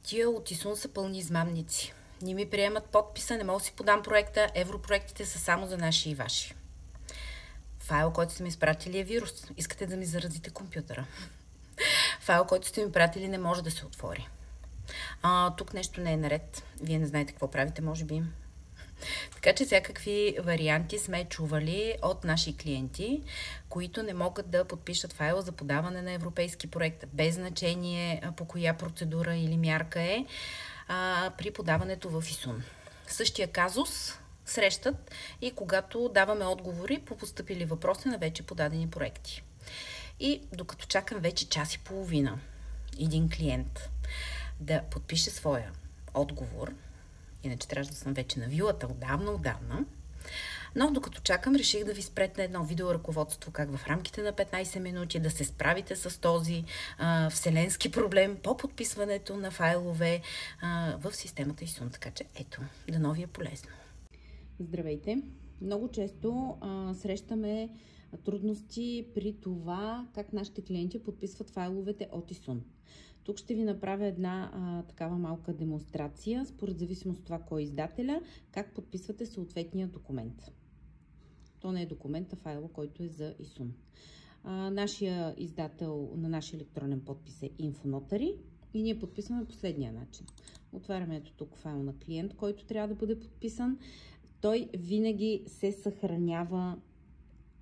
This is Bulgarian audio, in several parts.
Тия от ИСУН са пълни измамници. Не ми приемат подписа, не мога да си подам проекта, европроектите са само за наши и ваши. Файл, който сте ми изпратили е вирус. Искате да ми заразите компютъра. Файл, който сте ми пратили, не може да се отвори. Тук нещо не е наред. Вие не знаете какво правите, може би. Така че всякакви варианти сме чували от наши клиенти, които не могат да подпишат файла за подаване на европейски проект, без значение по коя процедура или мярка е, при подаването в ИСУН. Същия казус срещат и когато даваме отговори по постъпили въпроси на вече подадени проекти. И докато чакам вече час и половина един клиент да подпише своя отговор, иначе трябва да съм вече на вилата отдавна, но докато чакам, реших да ви спретна едно видеоръководство, как в рамките на 15 минути да се справите с този вселенски проблем по подписването на файлове в системата ИСУН. Така че ето, дано ви е полезно. Здравейте! Много често срещаме трудности при това как нашите клиенти подписват файловете от ИСУН. Тук ще ви направя една такава малка демонстрация, според зависимост от това кой е издателя, как подписвате съответния документ. То не е документ, а файла, който е за ИСУН. Нашия издател на нашия електронен подпис е Infonotary и ние подписваме последния начин. Отваряме ето тук файл на клиент, който трябва да бъде подписан. Той винаги се съхранява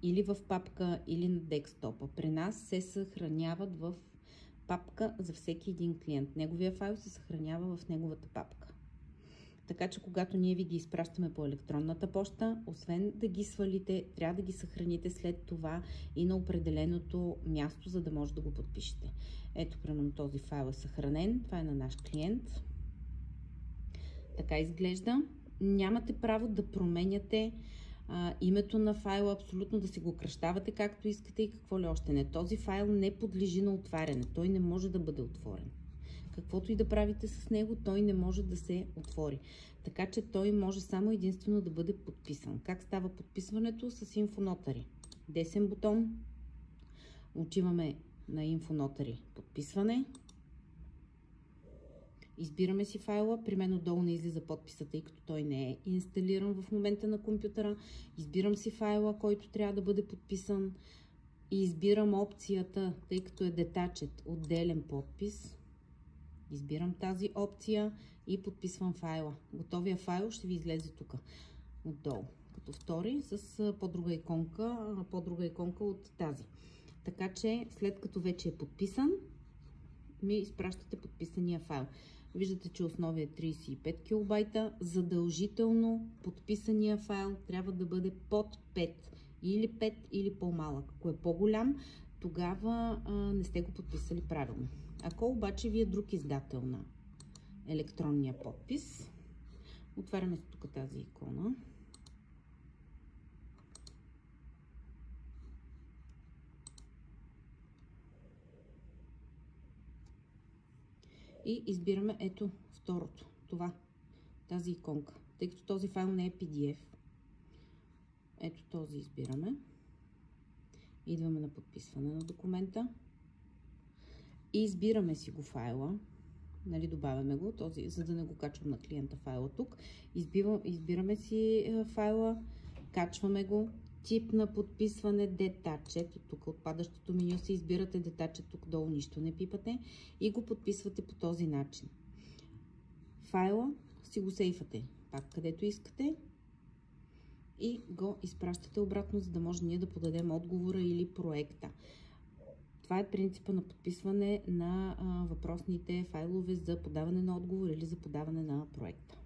или в папка, или на десктопа. При нас се съхраняват в папка за всеки един клиент. Неговия файл се съхранява в неговата папка. Така че когато ние ви ги изпращаме по електронната поща, освен да ги свалите, трябва да ги съхраните след това и на определеното място, за да може да го подпишете. Ето, примерно този файл е съхранен. Това е на наш клиент. Така изглежда. Нямате право да променяте името на файла, абсолютно да си го кръщавате както искате и какво ли още не. Този файл не подлежи на отваряне. Той не може да бъде отворен. Каквото и да правите с него, той не може да се отвори. Така че той може само единствено да бъде подписан. Как става подписването? С Infonotary. Десен бутон. Отиваме на Infonotary подписване. Избираме си файла, при мен отдолу не излиза подписа, тъй като той не е инсталиран в момента на компютъра. Избирам си файла, който трябва да бъде подписан и избирам опцията, тъй като е Detached, отделен подпис. Избирам тази опция и подписвам файла. Готовия файл ще ви излезе тук отдолу, като втори, с по-друга иконка от тази. Така че след като вече е подписан, ми изпращате подписания файл. Виждате, че основа е 35 килобайта. Задължително подписания файл трябва да бъде под 5. Или 5, или по-малък. Ако е по-голям, тогава не сте го подписали правилно. Ако обаче ви е друг издател на електронния подпис, отваряме тук тази икона. И избираме ето второто, тази иконка, тъй като този файл не е PDF. Ето този избираме. Идваме на подписване на документа. И избираме си го файла. Добавяме го, за да не го качвам на клиента файла тук. Избираме си файла, качваме го. Тип на подписване Detached. Тук отпадащото меню си избирате Detached, тук долу нищо не пипате и го подписвате по този начин. Файла си го сейфате пак където искате и го изпращате обратно, за да може ние да подадем отговора или проекта. Това е принципа на подписване на въпросните файлове за подаване на отговор или за подаване на проекта.